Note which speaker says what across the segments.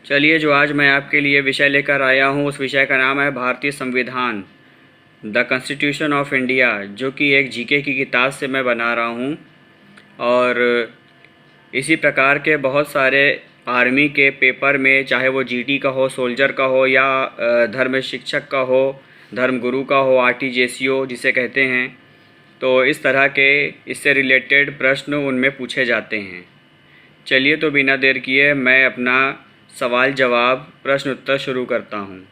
Speaker 1: चलिए, जो आज मैं आपके लिए विषय लेकर आया हूँ उस विषय का नाम है भारतीय संविधान, द कॉन्स्टिट्यूशन ऑफ इंडिया, जो कि एक जीके की किताब से मैं बना रहा हूँ। और इसी प्रकार के बहुत सारे आर्मी के पेपर में, चाहे वो जीडी का हो, सोल्जर का हो, या धर्म शिक्षक का हो, धर्म गुरु का हो, आरटीजीएसईओ जिसे कहते हैं, तो इस तरह के इससे रिलेटेड प्रश्न उनमें पूछे जाते हैं। चलिए, तो बिना देर किए मैं अपना सवाल जवाब प्रश्न उत्तर शुरू करता हूँ।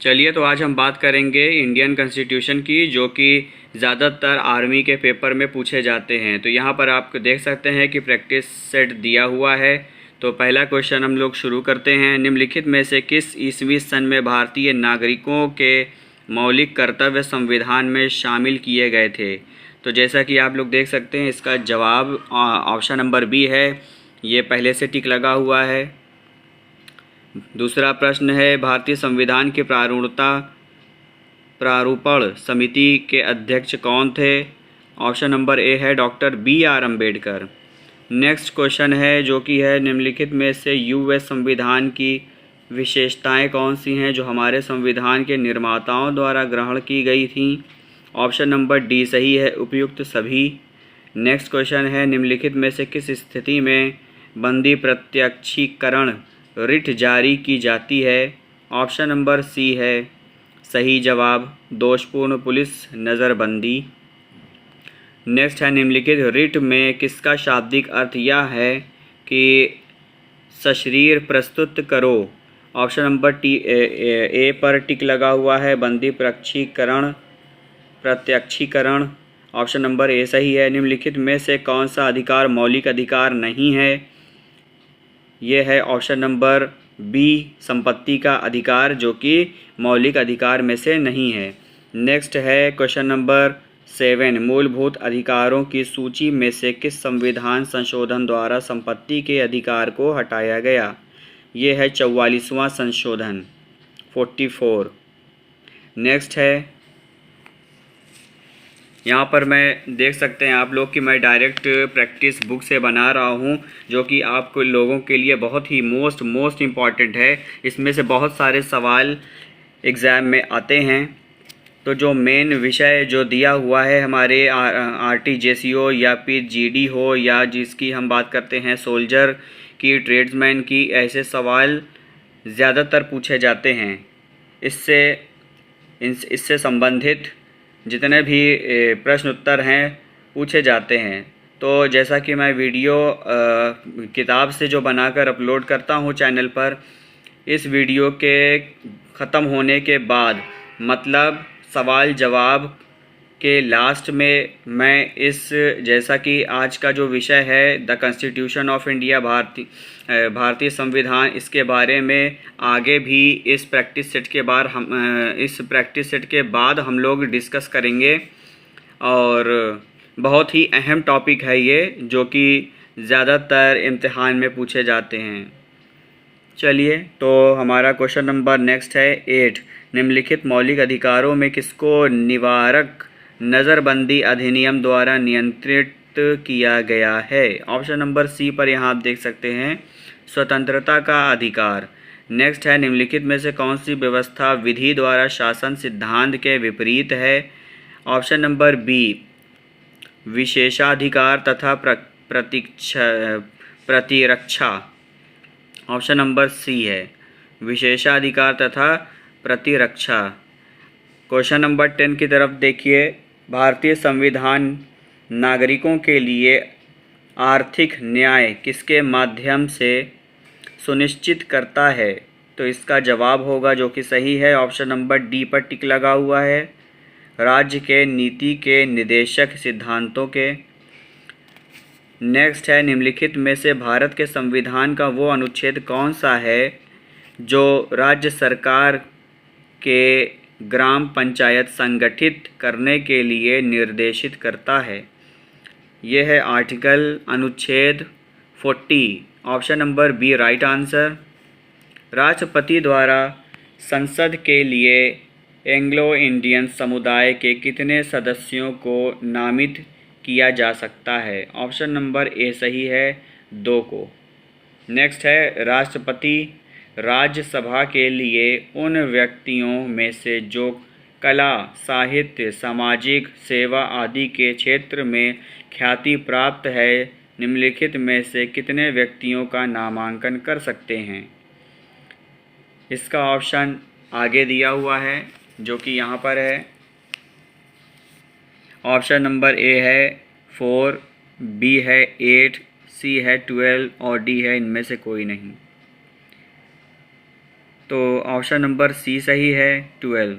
Speaker 1: चलिए, तो आज हम बात करेंगे इंडियन कॉन्स्टिट्यूशन की, जो कि ज़्यादातर आर्मी के पेपर में पूछे जाते हैं। तो यहाँ पर आप देख सकते हैं कि प्रैक्टिस सेट दिया हुआ है। तो पहला क्वेश्चन हम लोग शुरू करते हैं। निम्नलिखित में से किस ईस्वी सन में भारतीय नागरिकों के मौलिक कर्तव्य संविधान में शामिल किए गए थे? तो जैसा कि आप लोग देख सकते हैं, इसका जवाब ऑप्शन नंबर बी है। ये पहले से टिक लगा हुआ है। दूसरा प्रश्न है, भारतीय संविधान की प्रारूपण समिति के अध्यक्ष कौन थे? ऑप्शन नंबर ए है doctor BR Ambedkar. Next question है, जो कि है निम्नलिखित में से US संविधान की विशेषताएं कौन सी हैं जो हमारे संविधान के निर्माताओं द्वारा ग्रहण की गई थीं? ऑप्शन नंबर डी सही है, उपयुक्त सभी। नेक्स्ट क्वेश्चन है, निम्नलिखित में से किस स्थिति में बंदी प्रत्यक्षीकरण रिट जारी की जाती है? ऑप्शन नंबर सी है सही जवाब, दोषपूर्ण पुलिस नज़रबंदी। नेक्स्ट है, निम्नलिखित रिट में किसका शाब्दिक अर्थ यह है कि सशरीर प्रस्तुत करो? ऑप्शन नंबर ए पर टिक लगा हुआ है, बंदी प्रत्यक्षीकरण। ऑप्शन नंबर ए सही है। निम्नलिखित में से कौन सा अधिकार मौलिक अधिकार नहीं है? ये है ऑप्शन नंबर बी, संपत्ति का अधिकार, जो कि मौलिक अधिकार में से नहीं है। नेक्स्ट है क्वेश्चन नंबर 7, मूलभूत अधिकारों की सूची में से किस संविधान संशोधन द्वारा संपत्ति के अधिकार को हटाया गया? ये है 44वां संशोधन 44। नेक्स्ट है, यहाँ पर मैं देख सकते हैं आप लोग कि मैं डायरेक्ट प्रैक्टिस बुक से बना रहा हूँ, जो कि आपको लोगों के लिए बहुत ही मोस्ट इम्पॉर्टेंट है। इसमें से बहुत सारे सवाल एग्ज़ाम में आते हैं। तो जो मेन विषय जो दिया हुआ है हमारे आरटीजीएसईओ या फिर जीडी हो, या जिसकी हम बात करते हैं सोल्जर की, ट्रेड्समैन की, ऐसे सवाल ज़्यादातर पूछे जाते हैं। इससे संबंधित जितने भी प्रश्न उत्तर हैं पूछे जाते हैं। तो जैसा कि मैं वीडियो किताब से जो बनाकर अपलोड करता हूँ चैनल पर, इस वीडियो के ख़त्म होने के बाद, मतलब सवाल जवाब के लास्ट में, मैं इस, जैसा कि आज का जो विषय है द कॉन्स्टिट्यूशन ऑफ इंडिया, भारतीय संविधान, इसके बारे में आगे भी इस प्रैक्टिस सेट के बाद हम लोग डिस्कस करेंगे। और बहुत ही अहम टॉपिक है ये, जो कि ज़्यादातर इम्तिहान में पूछे जाते हैं। चलिए, तो हमारा क्वेश्चन नंबर नेक्स्ट है 8, निम्नलिखित मौलिक अधिकारों में किसको निवारक नज़रबंदी अधिनियम द्वारा नियंत्रित किया गया है? ऑप्शन नंबर सी पर यहाँ आप देख सकते हैं, स्वतंत्रता का अधिकार। नेक्स्ट है, निम्नलिखित में से कौन सी व्यवस्था विधि द्वारा शासन सिद्धांत के विपरीत है? ऑप्शन नंबर बी, विशेषाधिकार तथा प्रतिरक्षा। ऑप्शन नंबर सी है विशेषाधिकार तथा प्रतिरक्षा। क्वेश्चन नंबर 10 की तरफ देखिए। भारतीय संविधान नागरिकों के लिए आर्थिक न्याय किसके माध्यम से सुनिश्चित करता है? तो इसका जवाब होगा, जो कि सही है, ऑप्शन नंबर डी पर टिक लगा हुआ है, राज्य के नीति के निदेशक सिद्धांतों के। नेक्स्ट है, निम्नलिखित में से भारत के संविधान का वो अनुच्छेद कौन सा है जो राज्य सरकार के ग्राम पंचायत संगठित करने के लिए निर्देशित करता है? यह है आर्टिकल अनुच्छेद 40। Option number b right answer. राष्ट्रपति द्वारा संसद के लिए एंग्लो इंडियन समुदाय के कितने सदस्यों को नामित किया जा सकता है? ऑप्शन नंबर ए सही है, 2 को। नेक्स्ट है राष्ट्रपति राज्यसभा के लिए उन व्यक्तियों में से जो कला, साहित्य, सामाजिक सेवा आदि के क्षेत्र में ख्याति प्राप्त है, निम्नलिखित में से कितने व्यक्तियों का नामांकन कर सकते हैं। इसका ऑप्शन आगे दिया हुआ है जो कि यहाँ पर है। ऑप्शन नंबर ए है 4, बी है 8, सी है 12 और डी है इनमें से कोई नहीं। तो ऑप्शन नंबर सी सही है 12।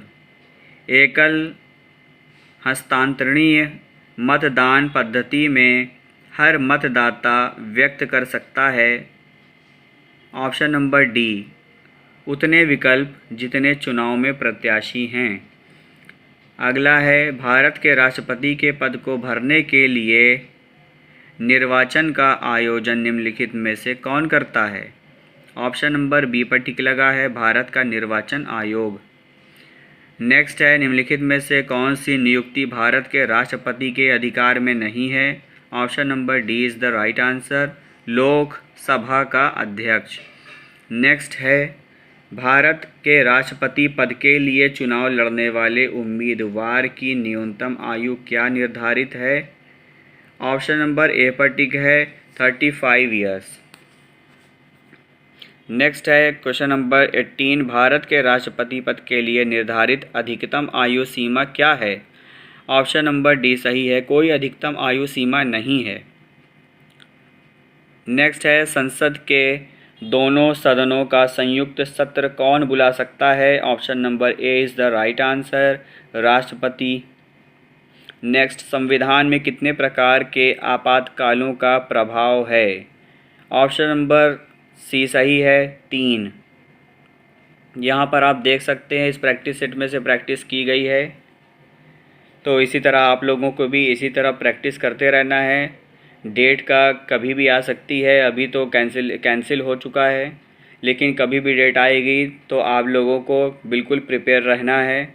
Speaker 1: एकल हस्तांतरणीय मतदान पद्धति में हर मतदाता व्यक्त कर सकता है। ऑप्शन नंबर डी उतने विकल्प जितने चुनाव में प्रत्याशी हैं। अगला है भारत के राष्ट्रपति के पद को भरने के लिए निर्वाचन का आयोजन निम्नलिखित में से कौन करता है। ऑप्शन नंबर बी पर टिक लगा है, भारत का निर्वाचन आयोग। नेक्स्ट है निम्नलिखित में से कौन सी नियुक्ति भारत के राष्ट्रपति के अधिकार में नहीं है। Option number D is the right answer, Lok Sabha का अध्यक्ष। नेक्स्ट है भारत के राष्ट्रपति पद के लिए चुनाव लड़ने वाले उम्मीदवार की न्यूनतम आयु क्या निर्धारित है। ऑप्शन नंबर ए पर टिक है 35 ईयर्स। नेक्स्ट है क्वेश्चन नंबर 18, भारत के राष्ट्रपति पद के लिए निर्धारित अधिकतम आयु सीमा क्या है। ऑप्शन नंबर डी सही है, कोई अधिकतम आयु सीमा नहीं है। नेक्स्ट है संसद के दोनों सदनों का संयुक्त सत्र कौन बुला सकता है। Option number A is the right answer, राष्ट्रपति। नेक्स्ट संविधान में कितने प्रकार के आपातकालों का प्रभाव है। ऑप्शन नंबर सी सही है 3। यहाँ पर आप देख सकते हैं इस प्रैक्टिस सेट में से प्रैक्टिस की गई है, तो इसी तरह आप लोगों को भी इसी तरह प्रैक्टिस करते रहना है। डेट का कभी भी आ सकती है, अभी तो कैंसिल हो चुका है, लेकिन कभी भी डेट आएगी तो आप लोगों को बिल्कुल प्रिपेयर रहना है।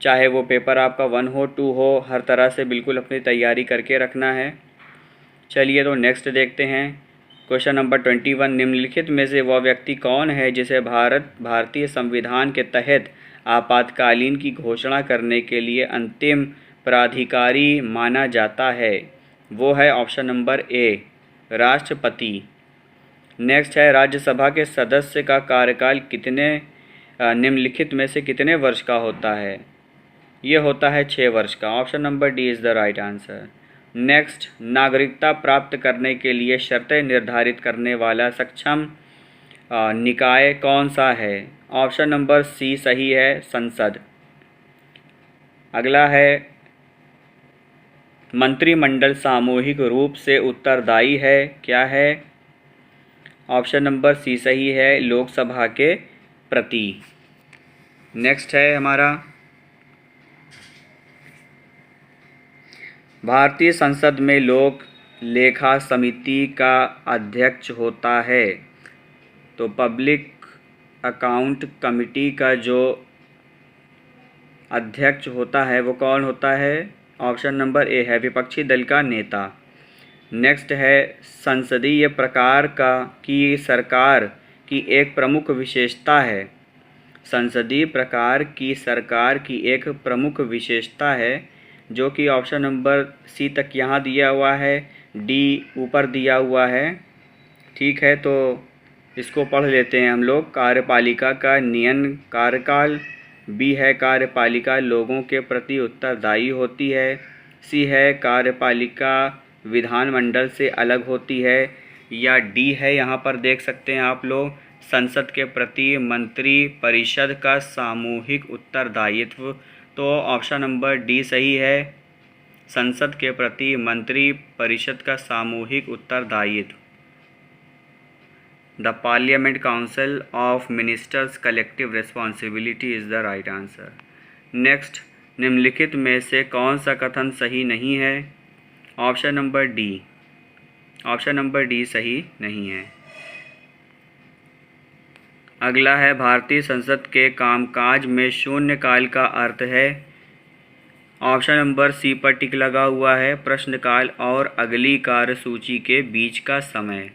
Speaker 1: चाहे वो पेपर आपका 1 हो 2 हो, हर तरह से बिल्कुल अपनी तैयारी करके रखना है। चलिए तो नेक्स्ट देखते हैं क्वेश्चन नंबर 21, निम्नलिखित में से वह व्यक्ति कौन है जिसे भारतीय संविधान के तहत आपातकालीन की घोषणा करने के लिए अंतिम प्राधिकारी माना जाता है। वो है ऑप्शन नंबर ए, राष्ट्रपति। नेक्स्ट है राज्यसभा के सदस्य का कार्यकाल निम्नलिखित में से कितने वर्ष का होता है। ये होता है 6 वर्ष का। Option number D is the right answer. Next नागरिकता प्राप्त करने के लिए शर्तें निर्धारित करने वाला सक्षम निकाय कौन सा है। ऑप्शन नंबर सी सही है, संसद। अगला है मंत्रिमंडल सामूहिक रूप से उत्तरदायी है, क्या है। ऑप्शन नंबर सी सही है, लोकसभा के प्रति। नेक्स्ट है हमारा भारतीय संसद में लोक लेखा समिति का अध्यक्ष होता है। तो पब्लिक अकाउंट कमिटी का जो अध्यक्ष होता है वो कौन होता है। ऑप्शन नंबर ए है, विपक्षी दल का नेता। नेक्स्ट है संसदीय प्रकार की सरकार की एक प्रमुख विशेषता है। संसदीय प्रकार की सरकार की एक प्रमुख विशेषता है, जो कि ऑप्शन नंबर सी तक यहाँ दिया हुआ है, डी ऊपर दिया हुआ है। ठीक है, तो इसको पढ़ लेते हैं हम लोग। कार्यपालिका का नियन कार्यकाल, बी है कार्यपालिका लोगों के प्रति उत्तरदायी होती है, सी है कार्यपालिका विधानमंडल से अलग होती है, या डी है यहाँ पर देख सकते हैं आप लोग संसद के प्रति मंत्री परिषद का सामूहिक उत्तरदायित्व। तो ऑप्शन नंबर डी सही है, संसद के प्रति मंत्री परिषद का सामूहिक उत्तरदायित्व। The parliament council of ministers collective responsibility is the right answer. Next निम्नलिखित में से कौन सा कथन सही नहीं है। Option number D, option number D सही नहीं है। अगला है भारतीय संसद के कामकाज में शून्यकाल का अर्थ है। ऑप्शन नंबर सी पर टिक लगा हुआ है, प्रश्नकाल और अगली कार्यसूची के बीच का समय।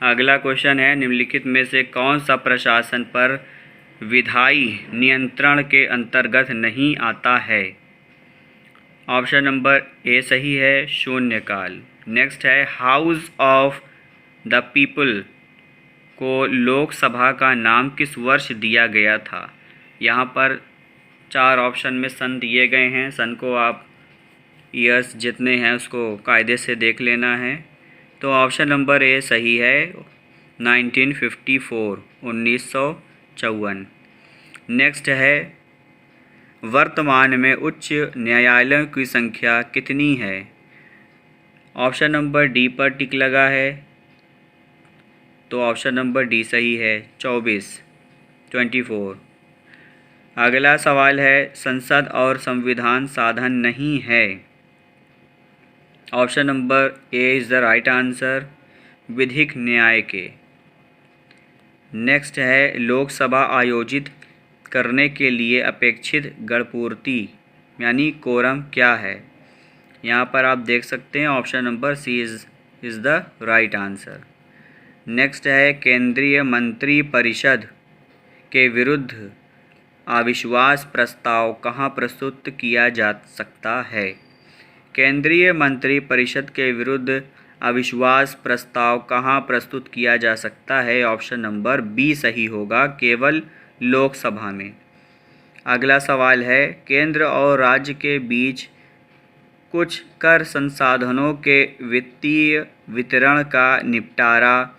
Speaker 1: अगला क्वेश्चन है, निम्नलिखित में से कौन सा प्रशासन पर विधायी नियंत्रण के अंतर्गत नहीं आता है? ऑप्शन नंबर ए सही है, शून्यकाल। नेक्स्ट है, हाउस ऑफ द पीपल को लोकसभा का नाम किस वर्ष दिया गया था? यहाँ पर 4 ऑप्शन में सन दिए गए हैं। सन को आप ईयर्स जितने हैं उसको कायदे से देख लेना है। तो ऑप्शन नंबर ए सही है, 1954, 1954। नेक्स्ट है, वर्तमान में उच्च न्यायालयों की संख्या कितनी है? ऑप्शन नंबर डी पर टिक लगा है, तो ऑप्शन नंबर डी सही है, 24। अगला सवाल है, संसद और संविधान साधन नहीं है। Option number A is the right answer, विधिक न्याय के। नेक्स्ट है, लोकसभा आयोजित करने के लिए अपेक्षित गणपूर्ति यानी कोरम क्या है? यहाँ पर आप देख सकते हैं option number c is the right answer. Next है, केंद्रीय मंत्रिपरिषद के विरुद्ध अविश्वास प्रस्ताव कहाँ प्रस्तुत किया जा सकता है? केंद्रीय मंत्रिपरिषद के विरुद्ध अविश्वास प्रस्ताव कहाँ प्रस्तुत किया जा सकता है? ऑप्शन नंबर बी सही होगा, केवल लोकसभा में। अगला सवाल है, केंद्र और राज्य के बीच कुछ कर संसाधनों के वित्तीय वितरण का निपटारा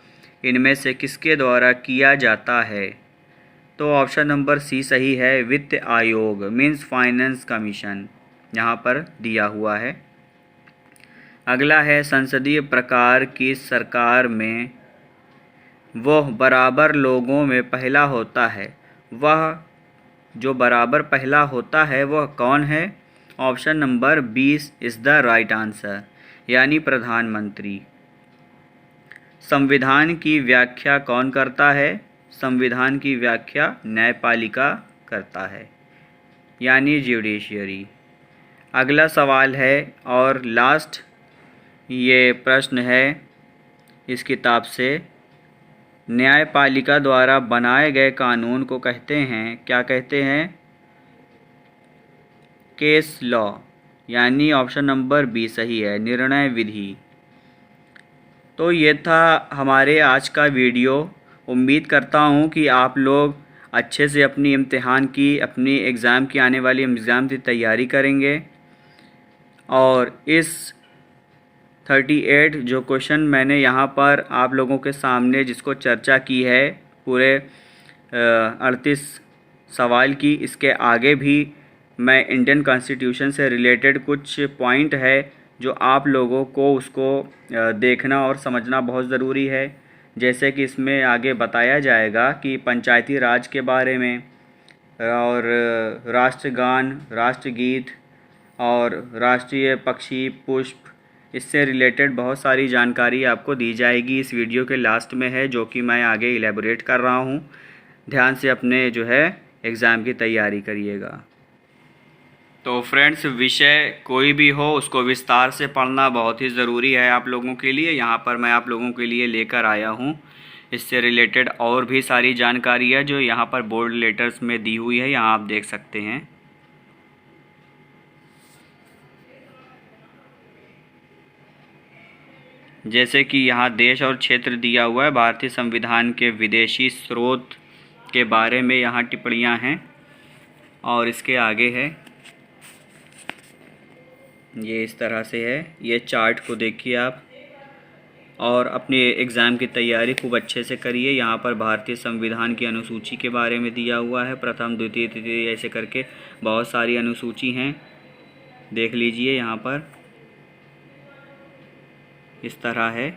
Speaker 1: इनमें से किसके द्वारा किया जाता है? तो ऑप्शन नंबर सी सही है, वित्त आयोग मीन्स फाइनेंस कमीशन यहाँ पर दिया हुआ है। अगला है, संसदीय प्रकार की सरकार में वह बराबर लोगों में पहला होता है, वह जो बराबर पहला होता है वह कौन है? Option number 20 is the right answer, यानी प्रधानमंत्री। संविधान की व्याख्या कौन करता है? संविधान की व्याख्या न्यायपालिका करता है, यानी ज्यूडिशियरी। अगला सवाल है और लास्ट ये प्रश्न है इस किताब से, न्यायपालिका द्वारा बनाए गए कानून को कहते हैं, क्या कहते हैं? केस लॉ, यानी ऑप्शन नंबर बी सही है, निर्णय विधि। तो ये था हमारे आज का वीडियो। उम्मीद करता हूँ कि आप लोग अच्छे से अपनी इम्तिहान की, अपनी एग्ज़ाम की, आने वाली एग्ज़ाम की तैयारी करेंगे। और इस 38 जो क्वेश्चन मैंने यहाँ पर आप लोगों के सामने जिसको चर्चा की है, पूरे 38 सवाल की, इसके आगे भी मैं इंडियन कॉन्स्टिट्यूशन से रिलेटेड कुछ पॉइंट है जो आप लोगों को उसको देखना और समझना बहुत ज़रूरी है। जैसे कि इसमें आगे बताया जाएगा कि पंचायती राज के बारे में, और राष्ट्रगान, राष्ट्रगीत और राष्ट्रीय पक्षी पुष्प, इससे रिलेटेड बहुत सारी जानकारी आपको दी जाएगी। इस वीडियो के लास्ट में है, जो कि मैं आगे इलेबोरेट कर रहा हूँ। ध्यान से अपने जो है एग्ज़ाम की तैयारी करिएगा। तो फ्रेंड्स, विषय कोई भी हो उसको विस्तार से पढ़ना बहुत ही ज़रूरी है आप लोगों के लिए। यहाँ पर मैं आप लोगों के लिए लेकर आया हूँ इससे रिलेटेड और भी सारी जानकारी है जो यहाँ पर बोल्ड लेटर्स में दी हुई है, यहाँ आप देख सकते हैं। जैसे कि यहाँ देश और क्षेत्र दिया हुआ है, भारतीय संविधान के विदेशी स्रोत के बारे में यहाँ टिप्पणियाँ हैं। और इसके आगे है, ये इस तरह से है, ये चार्ट को देखिए आप और अपने एग्ज़ाम की तैयारी खूब अच्छे से करिए। यहाँ पर भारतीय संविधान की अनुसूची के बारे में दिया हुआ है, प्रथम द्वितीय तृतीय ऐसे करके बहुत सारी अनुसूची हैं, देख लीजिए यहाँ पर इस तरह है।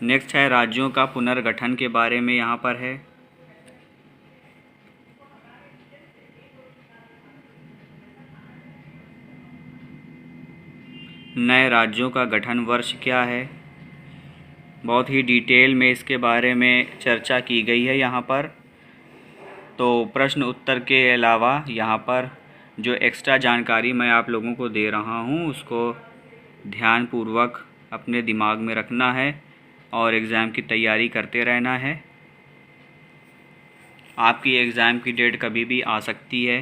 Speaker 1: नेक्स्ट है, राज्यों का पुनर्गठन के बारे में यहाँ पर है। नए राज्यों का गठन वर्ष क्या है, बहुत ही डिटेल में इसके बारे में चर्चा की गई है यहाँ पर। तो प्रश्न उत्तर के अलावा यहाँ पर जो एक्स्ट्रा जानकारी मैं आप लोगों को दे रहा हूँ उसको ध्यानपूर्वक अपने दिमाग में रखना है और एग्ज़ाम की तैयारी करते रहना है। आपकी एग्ज़ाम की डेट कभी भी आ सकती है।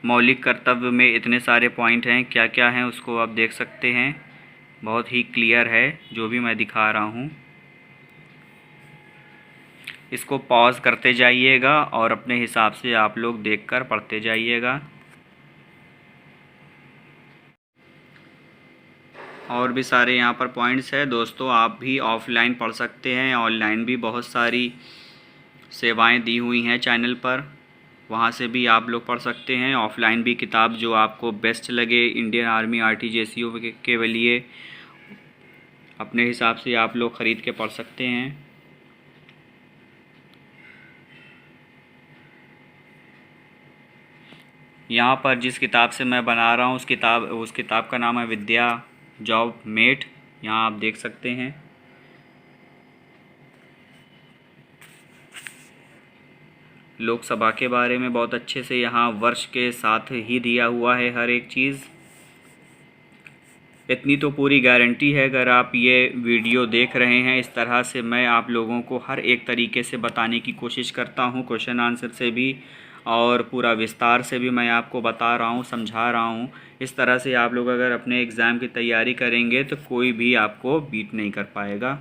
Speaker 1: मौलिक कर्तव्य में इतने सारे पॉइंट हैं, क्या क्या हैं उसको आप देख सकते हैं। बहुत ही क्लियर है जो भी मैं दिखा रहा हूँ। इसको पॉज करते जाइएगा और अपने हिसाब से आप लोग देखकर पढ़ते जाइएगा। और भी सारे यहाँ पर पॉइंट्स है दोस्तों, आप भी ऑफलाइन पढ़ सकते हैं, ऑनलाइन भी बहुत सारी सेवाएं दी हुई हैं चैनल पर, वहाँ से भी आप लोग पढ़ सकते हैं। ऑफलाइन भी किताब जो आपको बेस्ट लगे इंडियन आर्मी RTGSU के लिए अपने हिसाब से आप लोग ख़रीद के पढ़ सकते हैं। यहाँ पर जिस किताब से मैं बना रहा हूँ उस किताब का नाम है विद्या जॉब मेट। यहाँ आप देख सकते हैं। लोकसभा के बारे में बहुत अच्छे से यहाँ वर्ष के साथ ही दिया हुआ है हर एक चीज़। इतनी तो पूरी गारंटी है, अगर आप ये वीडियो देख रहे हैं इस तरह से मैं आप लोगों को हर एक तरीके से बताने की कोशिश करता हूँ, क्वेश्चन आंसर से भी और पूरा विस्तार से भी मैं आपको बता रहा हूँ, समझा रहा हूँ। इस तरह से आप लोग अगर अपने एग्ज़ाम की तैयारी करेंगे तो कोई भी आपको बीट नहीं कर पाएगा।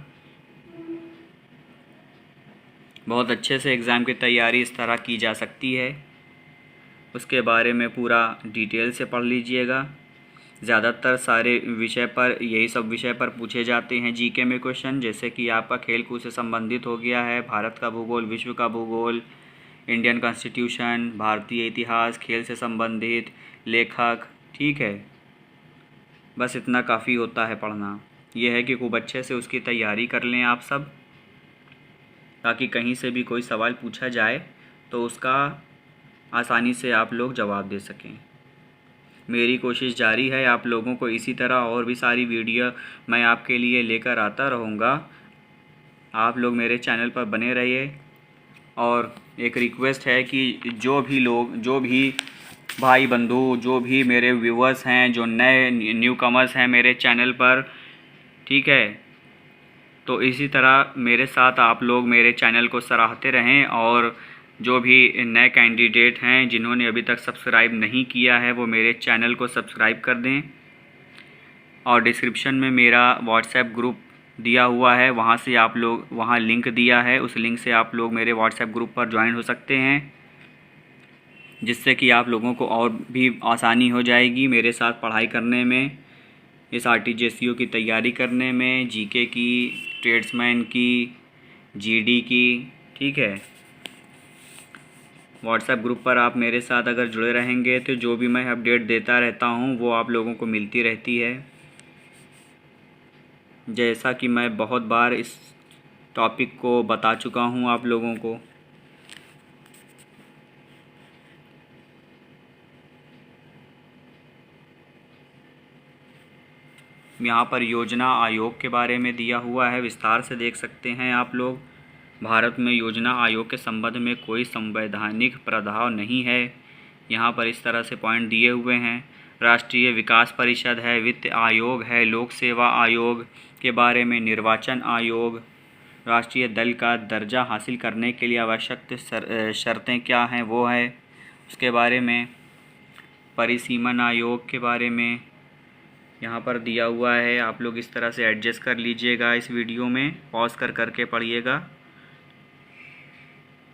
Speaker 1: बहुत अच्छे से एग्ज़ाम की तैयारी इस तरह की जा सकती है। उसके बारे में पूरा डिटेल से पढ़ लीजिएगा। ज़्यादातर सारे विषय पर यही सब विषय पर पूछे जाते हैं जीके में क्वेश्चन, जैसे कि आपका खेल कूद से संबंधित हो गया है, भारत का भूगोल, विश्व का भूगोल, इंडियन कॉन्स्टिट्यूशन, भारतीय इतिहास, खेल से संबंधित, लेखक। ठीक है, बस इतना काफ़ी होता है पढ़ना। यह है कि खूब अच्छे से उसकी तैयारी कर लें आप सब, ताकि कहीं से भी कोई सवाल पूछा जाए तो उसका आसानी से आप लोग जवाब दे सकें। मेरी कोशिश जारी है आप लोगों को इसी तरह और भी सारी वीडियो मैं आपके लिए लेकर आता रहूँगा। आप लोग मेरे चैनल पर बने रहिए। और एक रिक्वेस्ट है कि जो भी भाई बंधु, जो भी मेरे व्यूअर्स हैं, जो नए न्यू कमर्स हैं मेरे चैनल पर, ठीक है, तो इसी तरह मेरे साथ आप लोग मेरे चैनल को सराहते रहें। और जो भी नए कैंडिडेट हैं जिन्होंने अभी तक सब्सक्राइब नहीं किया है वो मेरे चैनल को सब्सक्राइब कर दें। और डिस्क्रिप्शन में मेरा व्हाट्सएप ग्रुप दिया हुआ है, वहाँ से आप लोग, वहाँ लिंक दिया है, उस लिंक से आप लोग मेरे व्हाट्सएप ग्रुप पर ज्वाइन हो सकते हैं, जिससे कि आप लोगों को और भी आसानी हो जाएगी मेरे साथ पढ़ाई करने में, इस RTGSU की तैयारी करने में, जीके की, ट्रेड्समैन की, GD की। ठीक है, व्हाट्सएप ग्रुप पर आप मेरे साथ अगर जुड़े रहेंगे तो जो भी मैं अपडेट देता रहता हूँ वो आप लोगों को मिलती रहती है। जैसा कि मैं बहुत बार इस टॉपिक को बता चुका हूँ आप लोगों को। यहाँ पर योजना आयोग के बारे में दिया हुआ है, विस्तार से देख सकते हैं आप लोग। भारत में योजना आयोग के संबंध में कोई संवैधानिक प्रावधान नहीं है। यहाँ पर इस तरह से पॉइंट दिए हुए हैं। राष्ट्रीय विकास परिषद है, वित्त आयोग है, लोक सेवा आयोग के बारे में, निर्वाचन आयोग, राष्ट्रीय दल का दर्जा हासिल करने के लिए आवश्यक शर्तें क्या हैं वो है उसके बारे में, परिसीमन आयोग के बारे में यहाँ पर दिया हुआ है। आप लोग इस तरह से एडजस्ट कर लीजिएगा, इस वीडियो में पॉज कर करके पढ़िएगा।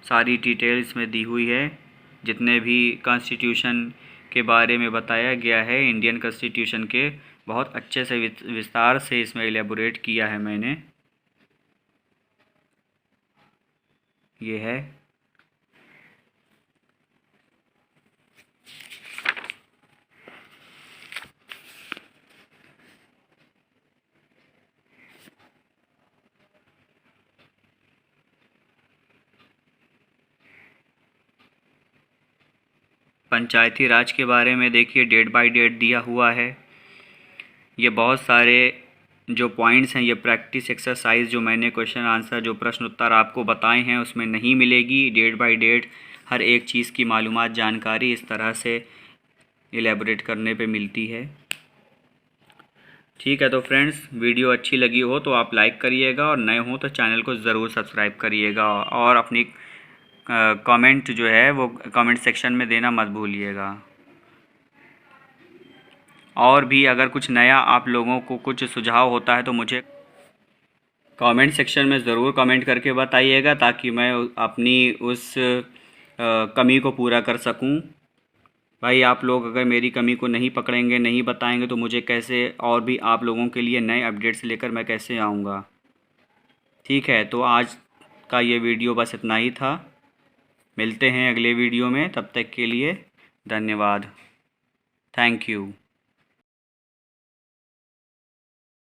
Speaker 1: सारी डिटेल्स में दी हुई है, जितने भी कॉन्स्टिट्यूशन के बारे में बताया गया है, इंडियन कॉन्स्टिट्यूशन के बहुत अच्छे से विस्तार से इसमें एलेबोरेट किया है मैंने। ये है। पंचायती राज के बारे में देखिए, डेट बाय डेट दिया हुआ है। ये बहुत सारे जो पॉइंट्स हैं, ये प्रैक्टिस एक्सरसाइज जो मैंने क्वेश्चन आंसर जो प्रश्न उत्तर आपको बताए हैं उसमें नहीं मिलेगी। डेट बाय डेट हर एक चीज़ की मालूमात जानकारी इस तरह से इलेबोरेट करने पे मिलती है। ठीक है, तो फ्रेंड्स वीडियो अच्छी लगी हो तो आप लाइक करिएगा और नए हो तो चैनल को ज़रूर सब्सक्राइब करिएगा और अपनी कमेंट जो है वो कमेंट सेक्शन में देना मत भूलिएगा। और भी अगर कुछ नया आप लोगों को कुछ सुझाव होता है तो मुझे कमेंट सेक्शन में ज़रूर कमेंट करके बताइएगा ताकि मैं अपनी उस कमी को पूरा कर सकूं। भाई आप लोग अगर मेरी कमी को नहीं पकड़ेंगे, नहीं बताएंगे तो मुझे कैसे और भी आप लोगों के लिए नए अपडेट्स लेकर मैं कैसे आऊँगा। ठीक है, तो आज का ये वीडियो बस इतना ही था। मिलते हैं अगले वीडियो में, तब तक के लिए धन्यवाद। Thank you.